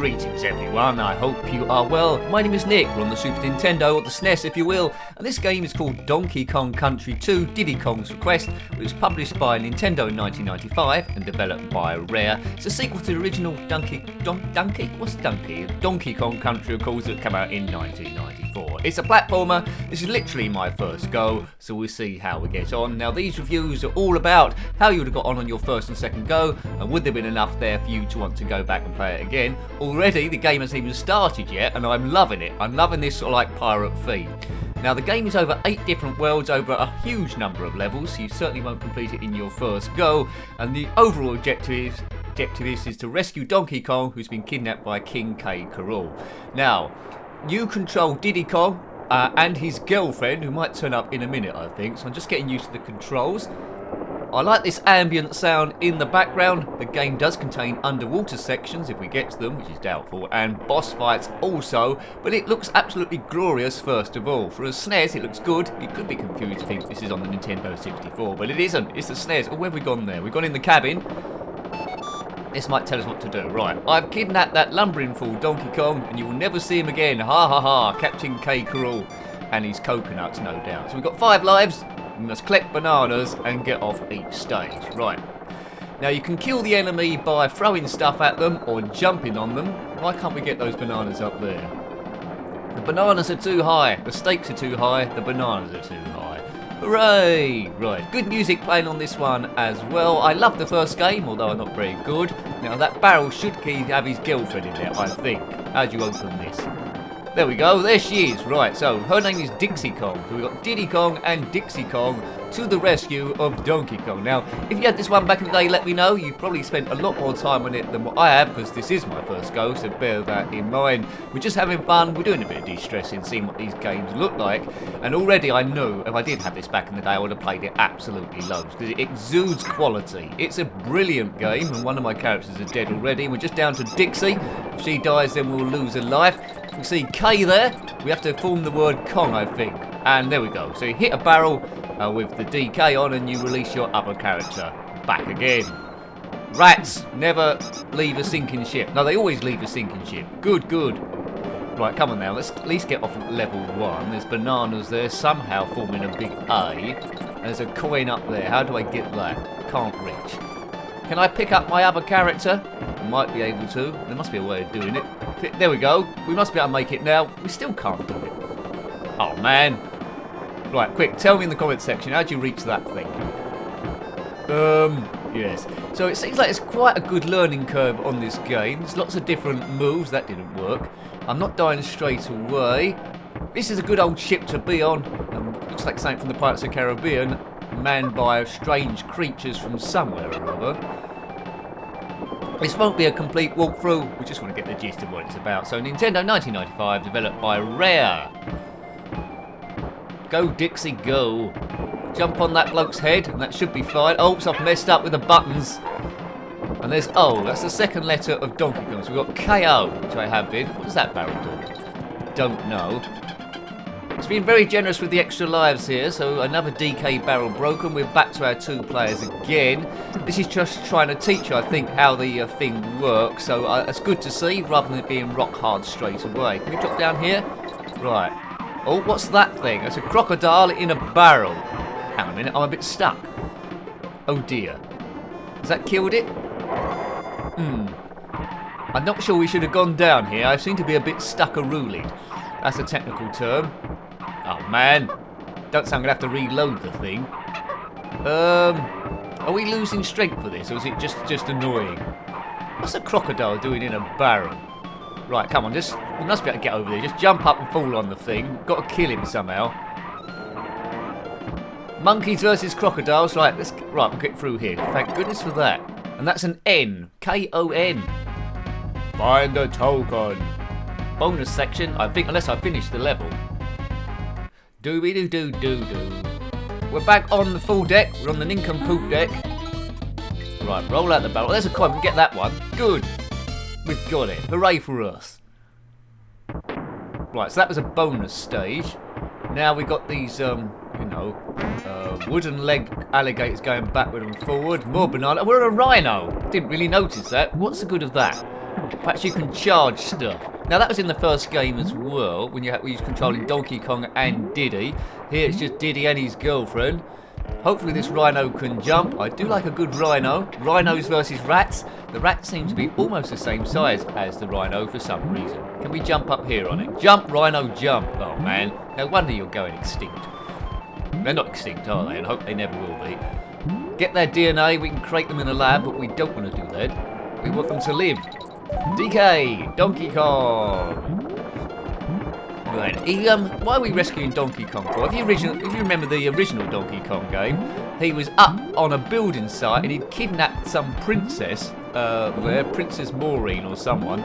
Greetings everyone, I hope you are well. My name is Nick, we're on the Super Nintendo, or the SNES if you will, and this game is called Donkey Kong Country 2 Diddy Kong's Quest, which was published by Nintendo in 1995 and developed by Rare. It's a sequel to the original Donkey Kong Country, of course, that came out in 1994. It's a platformer. This is literally my first go, so we'll see how we get on. Now these reviews are all about how you would have got on your first and second go, and would there have been enough there for you to want to go back and play it again. Already the game hasn't even started yet, and I'm loving it. I'm loving this sort of like pirate theme. Now the game is over 8 different worlds, over a huge number of levels, so you certainly won't complete it in your first go, and the overall objective is to rescue Donkey Kong, who's been kidnapped by King K Rool. Now, you control Diddy Kong and his girlfriend, who might turn up in a minute, I think, so I'm just getting used to the controls. I like this ambient sound in the background. The game does contain underwater sections, if we get to them, which is doubtful, and boss fights also, but it looks absolutely glorious first of all. For a SNES it looks good. You could be confused to think this is on the Nintendo 64, but it isn't. It's the SNES. Oh, where have we gone there? We've gone in the cabin. This might tell us what to do. Right, I've kidnapped that lumbering fool Donkey Kong, and you will never see him again. Ha ha ha, Captain K Rool and his coconuts, no doubt. So we've got 5 lives. We must collect bananas and get off each stage. Right. Now you can kill the enemy by throwing stuff at them or jumping on them. Why can't we get those bananas up there? The bananas are too high. The stakes are too high. The bananas are too high. Hooray! Right. Good music playing on this one as well. I love the first game, although I'm not very good. Now that barrel should have his girlfriend in there, I think. How do you open this? There we go, there she is. Right, so her name is Dixie Kong. So we've got Diddy Kong and Dixie Kong to the rescue of Donkey Kong. Now, if you had this one back in the day, let me know. You've probably spent a lot more time on it than what I have, because this is my first go, so bear that in mind. We're just having fun. We're doing a bit of de-stressing, seeing what these games look like. And already I know if I did have this back in the day, I would have played it absolutely loads, because it exudes quality. It's a brilliant game, and one of my characters is dead already. We're just down to Dixie. If she dies, then we'll lose a life. You can see K there. We have to form the word Kong, I think. And there we go. So you hit a barrel with the DK on, and you release your other character back again. Rats never leave a sinking ship. No, they always leave a sinking ship. Good, good. Right, come on now. Let's at least get off at level 1. There's bananas there, somehow forming a big A. There's a coin up there. How do I get that? Can't reach. Can I pick up my other character? Might be able to. There must be a way of doing it. There we go. We must be able to make it now. We still can't do it. Oh, man. Right, quick. Tell me in the comment section. How do you reach that thing? Yes. So it seems like it's quite a good learning curve on this game. There's lots of different moves. That didn't work. I'm not dying straight away. This is a good old ship to be on. Looks like something from the Pirates of the Caribbean. Manned by strange creatures from somewhere or other. This won't be a complete walkthrough, we just want to get the gist of what it's about. So Nintendo 1995, developed by Rare. Go Dixie, go. Jump on that bloke's head, and that should be fine. Oops, I've messed up with the buttons. And there's O, that's the second letter of Donkey Kong. So we've got KO, which I have been. What does that barrel do? Don't know. It's been very generous with the extra lives here, so another DK barrel broken. We're back to our 2 players again. This is just trying to teach you, I think, how the thing works, so it's good to see, rather than it being rock hard straight away. Can we drop down here? Right. Oh, what's that thing? It's a crocodile in a barrel. Hang on a minute, I'm a bit stuck. Oh dear. Has that killed it? I'm not sure we should have gone down here. I seem to be a bit stuck-a-rooling. That's a technical term. Oh man, don't sound gonna have to reload the thing. Are we losing strength for this, or is it just annoying? What's a crocodile doing in a barrel? Right, come on, we must be able to get over there. Just jump up and fall on the thing. Got to kill him somehow. Monkeys versus crocodiles. Right, we'll get through here. Thank goodness for that. And that's an N, K-O-N. Find the token. Bonus section, I think, unless I finish the level. Dooby-doo-doo-doo-doo. We're back on the full deck. We're on the nincompoop deck. Right, roll out the barrel. There's a coin. We get that one. Good. We've got it. Hooray for us. Right, so that was a bonus stage. Now we've got these, wooden leg alligators going backward and forward. More banana. We're a rhino. Didn't really notice that. What's the good of that? Perhaps you can charge stuff. Now that was in the first game as well, when you were controlling Donkey Kong and Diddy. Here it's just Diddy and his girlfriend. Hopefully this rhino can jump. I do like a good rhino. Rhinos versus rats. The rats seem to be almost the same size as the rhino for some reason. Can we jump up here on it? Jump, rhino, jump. Oh man, no wonder you're going extinct. They're not extinct, are they? And I hope they never will be. Get their DNA, we can create them in a lab, but we don't want to do that. We want them to live. DK, Donkey Kong. Right, why are we rescuing Donkey Kong for? If you remember the original Donkey Kong game, he was up on a building site and he'd kidnapped some princess there, Princess Maureen or someone,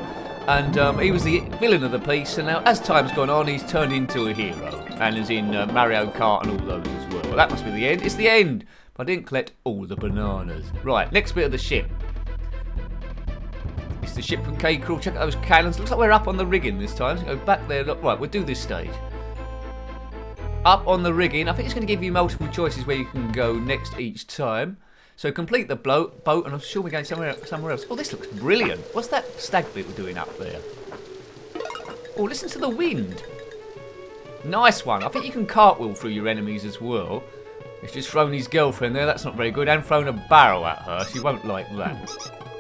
and he was the villain of the piece, and now as time's gone on he's turned into a hero, and is in Mario Kart and all those as well. Well, that must be the end. It's the end! But I didn't collect all the bananas. Right, next bit of the ship. It's the ship from K Rool. Check out those cannons. Looks like we're up on the rigging this time. So go back there. Look, right, we'll do this stage. Up on the rigging. I think it's going to give you multiple choices where you can go next each time. So complete the boat, and I'm sure we're going somewhere else. Oh, this looks brilliant. What's that stag beetle doing up there? Oh, listen to the wind. Nice one. I think you can cartwheel through your enemies as well. He's just thrown his girlfriend there. That's not very good. And thrown a barrel at her. She won't like that.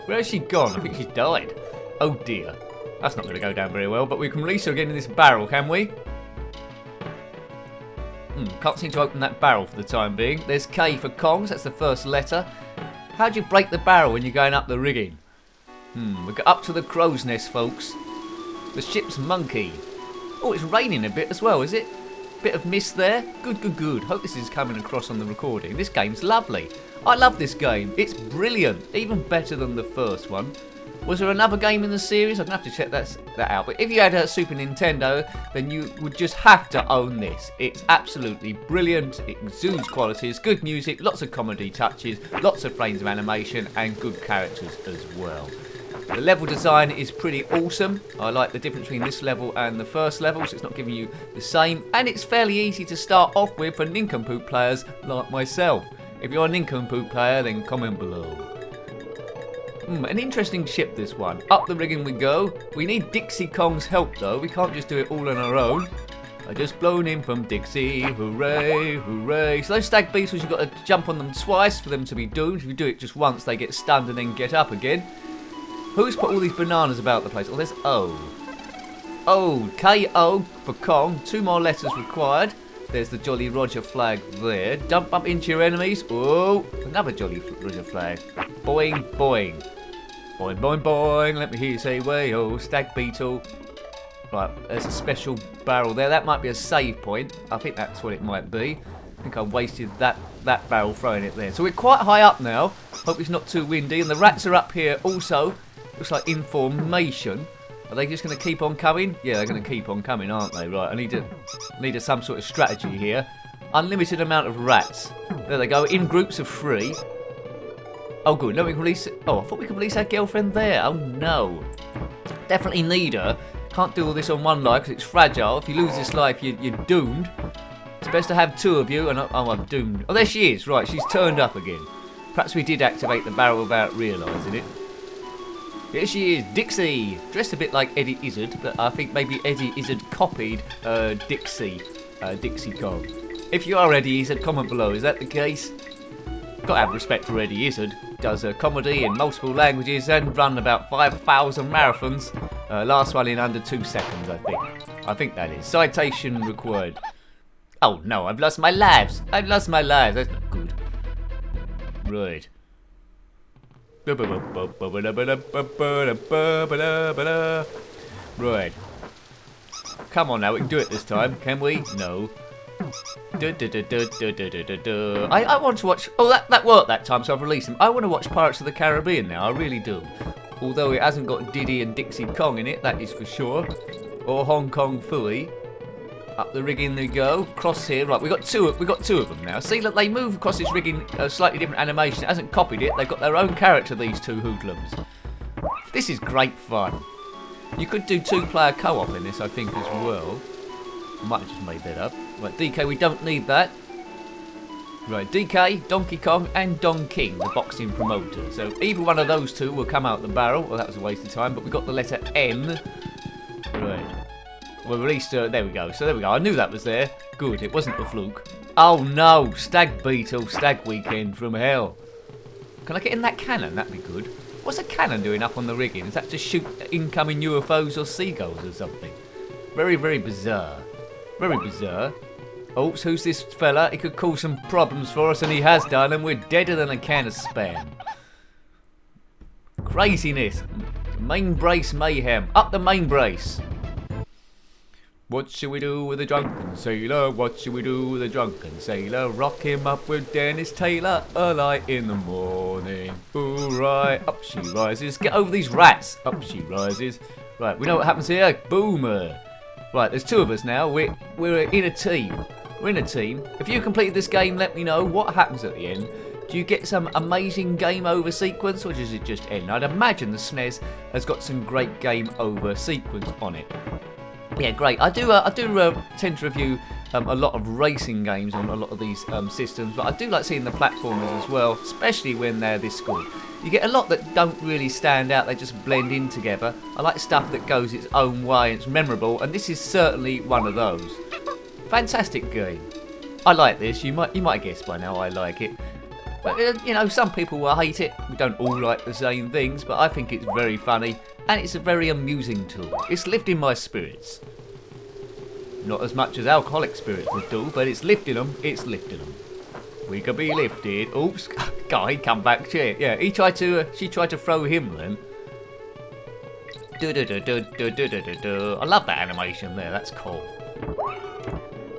Where has she gone? I think she's died. Oh dear. That's not going to go down very well, but we can release her again in this barrel, can we? Can't seem to open that barrel for the time being. There's K for Kongs, that's the first letter. How do you break the barrel when you're going up the rigging? We got up to the crow's nest, folks. The ship's monkey. Oh, it's raining a bit as well, is it? Bit of mist there. Good, good, good. Hope this is coming across on the recording. This game's lovely. I love this game. It's brilliant. Even better than the first one. Was there another game in the series? I'm going to have to check that out. But if you had a Super Nintendo, then you would just have to own this. It's absolutely brilliant. It exudes qualities, good music, lots of comedy touches, lots of frames of animation, and good characters as well. The level design is pretty awesome. I like the difference between this level and the first level, so it's not giving you the same. And it's fairly easy to start off with for nincompoop players like myself. If you're a nincompoop player, then comment below. An interesting ship, this one. Up the rigging we go. We need Dixie Kong's help, though. We can't just do it all on our own. I just blown in from Dixie. Hooray, hooray. So those stag beetles, you've got to jump on them twice for them to be doomed. If you do it just once, they get stunned and then get up again. Who's put all these bananas about the place? Oh, there's O. O. K-O for Kong. 2 more letters required. There's the Jolly Roger flag there. Dump up into your enemies. Oh, another Jolly Roger flag. Boing, boing. Boing, boing, boing. Let me hear you say, way-oh, stag beetle. Right, there's a special barrel there. That might be a save point. I think that's what it might be. I think I wasted that barrel throwing it there. So we're quite high up now. Hope it's not too windy. And the rats are up here also. Looks like in formation. Are they just going to keep on coming? Yeah, they're going to keep on coming, aren't they? Right, I need some sort of strategy here. Unlimited amount of rats. There they go, in groups of 3. Oh, good. No, we can release... Oh, I thought we could release our girlfriend there. Oh, no. Definitely need her. Can't do all this on one life because it's fragile. If you lose this life, you're doomed. It's best to have 2 of you. And oh, I'm doomed. Oh, there she is. Right, she's turned up again. Perhaps we did activate the barrel without realising it. Here she is, Dixie, dressed a bit like Eddie Izzard, but I think maybe Eddie Izzard copied Dixie Kong. If you are Eddie Izzard, comment below, is that the case? Gotta have respect for Eddie Izzard. Does comedy in multiple languages and run about 5,000 marathons. Last one in under 2 seconds, I think. I think that is. Citation required. Oh no, I've lost my lives. I've lost my lives. That's not good. Right. Right. Come on now, we can do it this time, can we? No. I want to watch... Oh, that worked that time, so I've released them. I want to watch Pirates of the Caribbean now, I really do. Although it hasn't got Diddy and Dixie Kong in it, that is for sure. Or Hong Kong Phooey. Up the rigging they go. Cross here. Right, we got two of them now. See, look, they move across this rigging a slightly different animation. It hasn't copied it. They've got their own character, these 2 hoodlums. This is great fun. You could do 2-player co-op in this, I think, as well. I might have just made that up. Right, DK, we don't need that. Right, DK, Donkey Kong, and Don King, the boxing promoter. So either one of those two will come out the barrel. Well, that was a waste of time, but we got the letter N. Right. Well, at least, there we go. So there we go. I knew that was there. Good, it wasn't a fluke. Oh no, Stag Beetle, Stag Weekend from hell. Can I get in that cannon? That'd be good. What's a cannon doing up on the rigging? Is that to shoot incoming UFOs or seagulls or something? Very, very bizarre. Very bizarre. Oops, who's this fella? He could cause some problems for us, and he has done, and we're deader than a can of Spam. Craziness. Main brace mayhem. Up the main brace. What shall we do with a drunken sailor? What shall we do with a drunken sailor? Rock him up with Dennis Taylor, early in the morning. Ooh, right, up she rises. Get over these rats. Up she rises. Right, we know what happens here. Boomer. Right, there's two of us now. We're in a team. We're in a team. If you completed this game, let me know what happens at the end. Do you get some amazing game over sequence, or does it just end? I'd imagine the SNES has got some great game over sequence on it. Yeah, great. I do tend to review a lot of racing games on a lot of these systems, but I do like seeing the platformers as well, especially when they're this good. You get a lot that don't really stand out, they just blend in together. I like stuff that goes its own way and it's memorable, and this is certainly one of those. Fantastic game. I like this. You might guess by now I like it. But, you know, some people will hate it. We don't all like the same things, but I think it's very funny, and it's a very amusing tool. It's lifting my spirits. Not as much as alcoholic spirits would do, but it's lifting them. It's lifting them. We could be lifted. Oops, guy, come back here. Yeah, she tried to throw him then. I love that animation there. That's cool.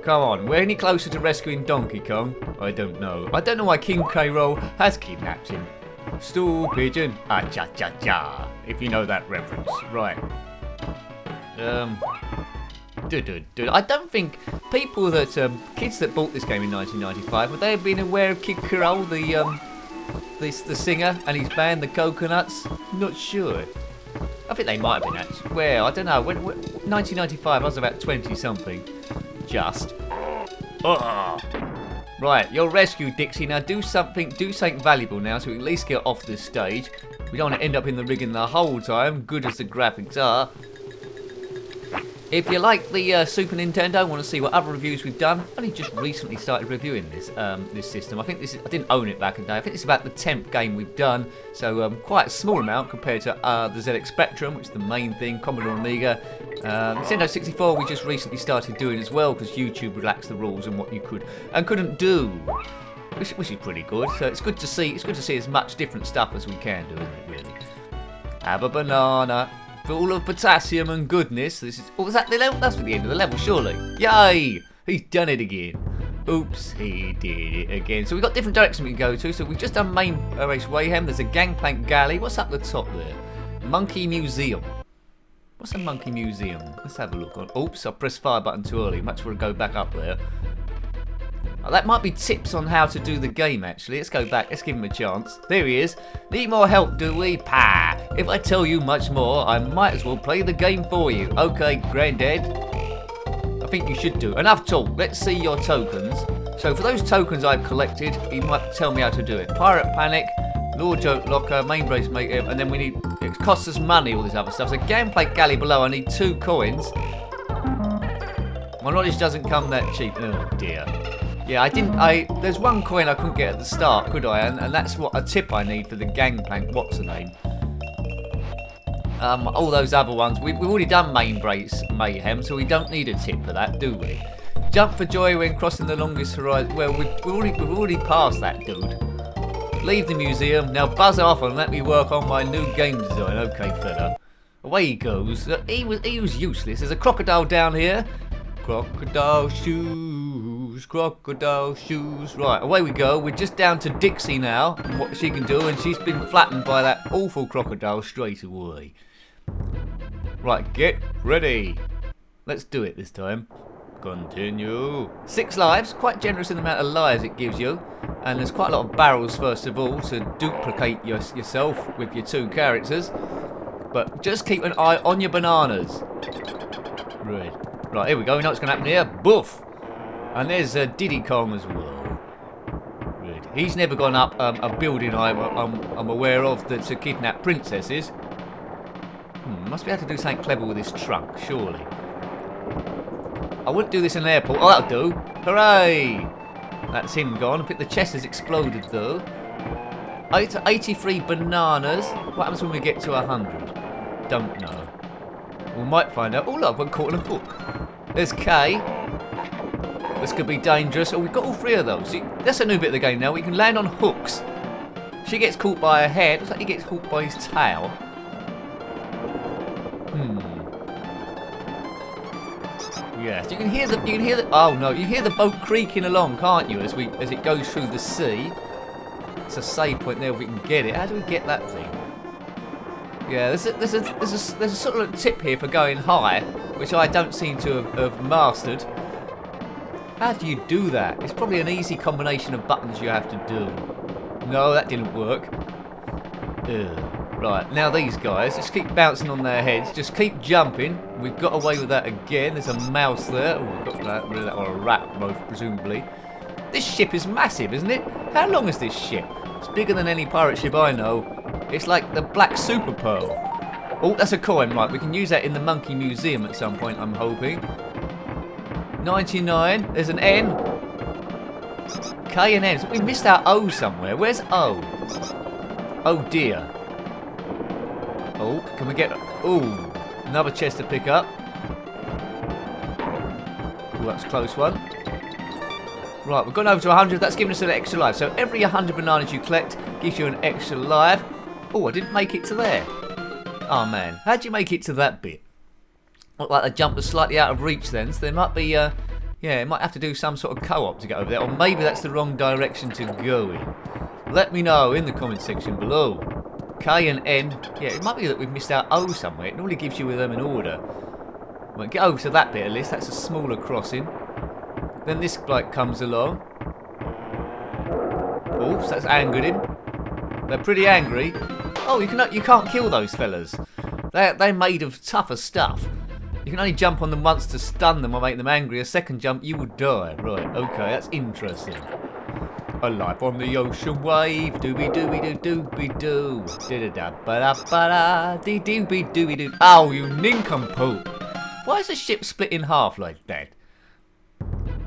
Come on, we're any closer to rescuing Donkey Kong? I don't know. I don't know why King K Rool has kidnapped him. Stool pigeon. Ah, cha cha cha. If you know that reference. Right. I don't think people that, kids that bought this game in 1995, would they have been aware of King K Rool, the singer, and his band, the Coconuts? Not sure. I think they might have been actually. Well, I don't know. When 1995, I was about 20-something. Just. Right, you're rescued, Dixie. Now do something valuable now, so we at least get off this stage. We don't want to end up in the rigging the whole time, good as the graphics are. If you like the Super Nintendo, want to see what other reviews we've done, I only just recently started reviewing this this system. I think I didn't own it back in the day. I think it's about the 10th game we've done, so quite a small amount compared to the ZX Spectrum, which is the main thing, Commodore Amiga. Nintendo 64 we just recently started doing as well, because YouTube relaxed the rules on what you could and couldn't do, which is pretty good. So it's good to see as much different stuff as we can do, isn't it? Really. Have a banana. Full of potassium and goodness. This is. Oh, was that the level? That's for the end of the level, surely. Yay! He's done it again. Oops, he did it again. So we've got different directions we can go to. So we've just done main race Wayhem. There's a gangplank galley. What's up the top there? Monkey Museum. What's a monkey museum? Let's have a look on. Oops, I pressed fire button too early. Much want to go back up there. Oh, that might be tips on how to do the game, actually. Let's go back. Let's give him a chance. There he is. Need more help, do we? Pah! If I tell you much more, I might as well play the game for you. Okay, Granddad. I think you should do. Enough talk. Let's see your tokens. So for those tokens I've collected, he might tell me how to do it. Pirate Panic, Lord Joke Locker, Main Brace Makeup, and then we need... It costs us money, all this other stuff. So Gameplay Galley below, I need 2 coins. My knowledge doesn't come that cheap. Oh dear. Yeah, there's 1 coin I couldn't get at the start, could I? And that's what a tip I need for the Gangplank, what's the name? All those other ones, we've already done Main Brace Mayhem, so we don't need a tip for that, do we? Jump for joy when crossing the longest horizon. Well, we've already passed that, dude. Leave the museum, now buzz off and let me work on my new game design. Okay, fella. Away he goes. He was useless. There's a crocodile down here. Crocodile shoes, crocodile shoes. Right, away we go. We're just down to Dixie now, and what she can do, and she's been flattened by that awful crocodile straight away. Right, get ready. Let's do it this time. Continue. 6 lives, quite generous in the amount of lives it gives you. And there's quite a lot of barrels, first of all, to duplicate yourself with your 2 characters. But just keep an eye on your bananas. Right. Right, here we go. We know what's going to happen here. Boof! And there's Diddy Kong as well. He's never gone up a building I'm aware of that's a kidnapped princesses. Must be able to do something clever with this trunk, surely. I wouldn't do this in an airport. Oh, that'll do. Hooray! That's him gone. I think the chest has exploded though. 83 bananas. What happens when we get to 100? Don't know. We might find out. Oh look, I've got caught in a hook. There's K. This could be dangerous. Oh, we've got all three of those. See, that's a new bit of the game now. We can land on hooks. She gets caught by her head. Looks like he gets caught by his tail. Yes, you can hear the. Oh no, you hear the boat creaking along, can't you? As it goes through the sea. It's a save point there. If we can get it. How do we get that thing? Yeah, there's a sort of tip here for going high, which I don't seem to have mastered. How do you do that? It's probably an easy combination of buttons you have to do. No, that didn't work. Ugh. Right, now these guys, just keep bouncing on their heads, just keep jumping. We've got away with that again. There's a mouse there. Oh, we've got that, or a rat, most presumably. This ship is massive, isn't it? How long is this ship? It's bigger than any pirate ship I know. It's like the Black Super Pearl. Oh, that's a coin, right. We can use that in the Monkey Museum at some point, I'm hoping. 99. There's an N. K and N. So we missed our O somewhere. Where's O? Oh dear. Oh, can we get... Oh, another chest to pick up. Oh, that's a close one. Right, we've gone over to 100. That's given us an extra life. So every 100 bananas you collect gives you an extra life. Oh, I didn't make it to there. Oh, man. How'd you make it to that bit? Looked like the jump was slightly out of reach then. So there might be... yeah, it might have to do some sort of co-op to get over there. Or maybe that's the wrong direction to go in. Let me know in the comment section below. K and N. Yeah, it might be that we've missed out O somewhere. It normally gives you with them in order. Well, get over to that bit at least. That's a smaller crossing. Then this bloke comes along. Oops, that's angered him. They're pretty angry. Oh, you can't kill those fellas. They're made of tougher stuff. You can only jump on them once to stun them or make them angry. A second jump, you will die. Right, okay, that's interesting. A life on the ocean wave, dooby dooby doo dooby doo, dida da ba da ba da, dee dooby dooby doo. Oh, you nincompoop! Why is the ship split in half like that?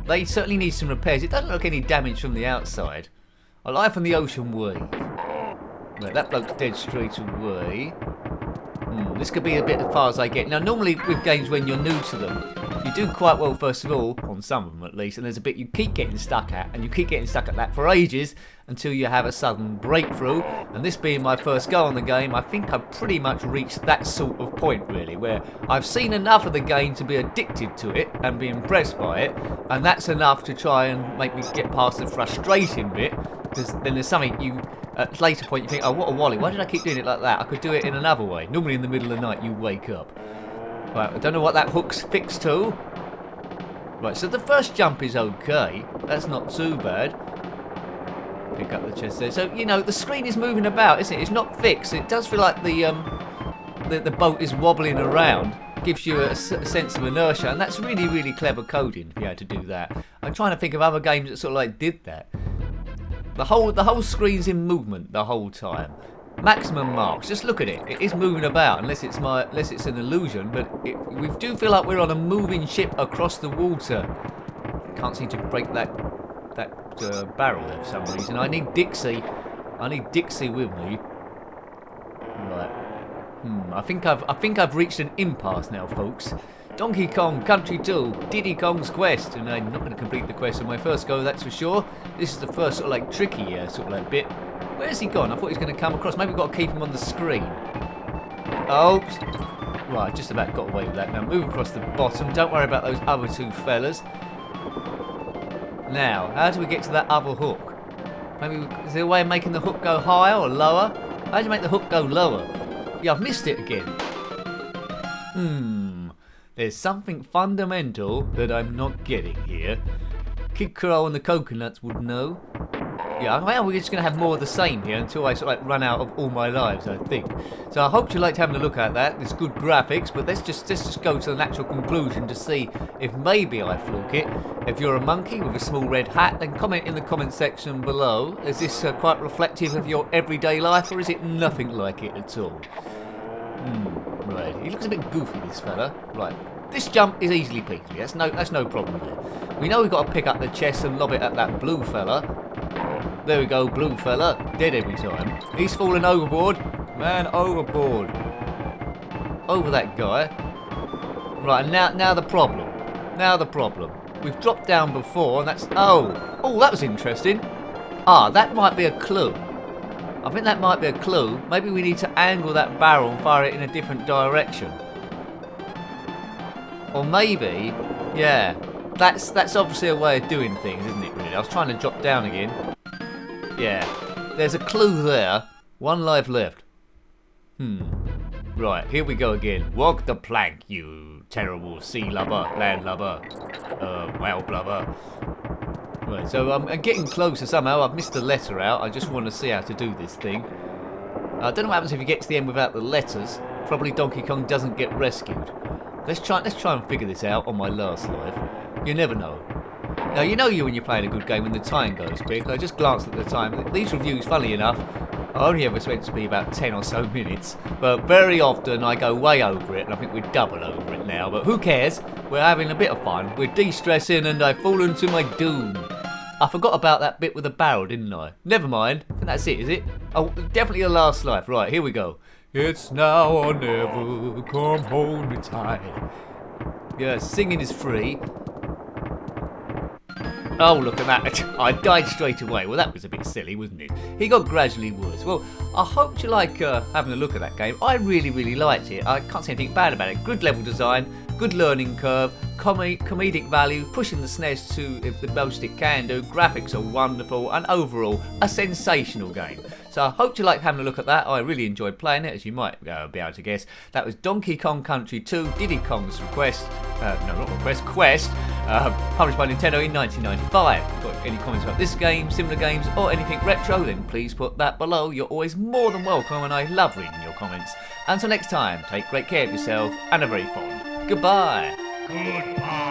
They certainly need some repairs. It doesn't look any damage from the outside. A life on the ocean wave. Right, that bloke's dead straight away. This could be a bit as far as I get. Now, normally with games when you're new to them, you do quite well first of all, on some of them at least, and there's a bit you keep getting stuck at, and you keep getting stuck at that for ages until you have a sudden breakthrough. And this being my first go on the game, I think I've pretty much reached that sort of point really, where I've seen enough of the game to be addicted to it and be impressed by it, and that's enough to try and make me get past the frustrating bit, because then there's something you... At a later point you think, oh, what a wally, why did I keep doing it like that? I could do it in another way. Normally in the middle of the night you wake up. Right, I don't know what that hook's fixed to. Right, so the first jump is okay. That's not too bad. Pick up the chest there. So, you know, the screen is moving about, isn't it? It's not fixed. It does feel like the boat is wobbling around. Gives you a sense of inertia, and that's really, really clever coding if you had to do that. I'm trying to think of other games that sort of like did that. The whole screen's in movement the whole time. Maximum marks. Just look at it. It is moving about, unless it's an illusion. But we do feel like we're on a moving ship across the water. Can't seem to break that barrel there for some reason. I need Dixie. I need Dixie with me. Right. I think I've reached an impasse now, folks. Donkey Kong Country 2, Diddy Kong's Quest, and I'm not going to complete the quest on my first go, that's for sure. This is the first sort of like tricky sort of like bit. Where's he gone? I thought he was going to come across. Maybe we've got to keep him on the screen. Oops. Right, just about got away with that. Now move across the bottom. Don't worry about those other two fellas. Now, how do we get to that other hook? Maybe is there a way of making the hook go higher or lower? How do you make the hook go lower? Yeah, I've missed it again. There's something fundamental that I'm not getting here. Kid Crow and the coconuts would know. Yeah, well, we're just going to have more of the same here until I sort of like run out of all my lives, I think. So I hope you liked having a look at that. There's good graphics, but let's just go to the natural conclusion to see if maybe I fluke it. If you're a monkey with a small red hat, then comment in the comment section below. Is this quite reflective of your everyday life, or is it nothing like it at all? Right, he looks a bit goofy, this fella. Right, this jump is easily peasy. That's no problem there. We know we've got to pick up the chest and lob it at that blue fella. There we go, blue fella. Dead every time. He's fallen overboard. Man, overboard. Over that guy. Right, and now the problem. Now the problem. We've dropped down before, and that's... Oh, that was interesting. That might be a clue. I think that might be a clue. Maybe we need to angle that barrel and fire it in a different direction. Or maybe... Yeah. That's obviously a way of doing things, isn't it, really? I was trying to drop down again. Yeah, there's a clue there. One life left. Right, here we go again. Walk the plank, you terrible sea lubber, land lubber, whale blubber. Right, so I'm getting closer somehow. I've missed the letter out. I just want to see how to do this thing. I don't know what happens if you get to the end without the letters. Probably Donkey Kong doesn't get rescued. Let's try and figure this out on my last life. You never know. Now, you know when you're playing a good game when the time goes quick. I just glanced at the time. These reviews, funnily enough, are only ever meant to be about 10 or so minutes. But very often I go way over it, and I think we're double over it now. But who cares? We're having a bit of fun. We're de-stressing, and I've fallen to my doom. I forgot about that bit with the barrel, didn't I? Never mind. I think that's it, is it? Oh, definitely the last life. Right, here we go. It's now or never, come hold me tight. Yeah, singing is free. Oh, look at that. I died straight away. Well, that was a bit silly, wasn't it? He got gradually worse. Well, I hope you like having a look at that game. I really liked it. I can't say anything bad about it. Good level design, good learning curve, comedic value, pushing the SNES to the most it can do. Graphics are wonderful, and overall, a sensational game. So I hope you like having a look at that. I really enjoyed playing it, as you might be able to guess. That was Donkey Kong Country 2, Diddy Kong's Quest, Quest, published by Nintendo in 1995. If you've got any comments about this game, similar games, or anything retro, then please put that below. You're always more than welcome, and I love reading your comments. Until next time, take great care of yourself, and a very fond goodbye. Goodbye.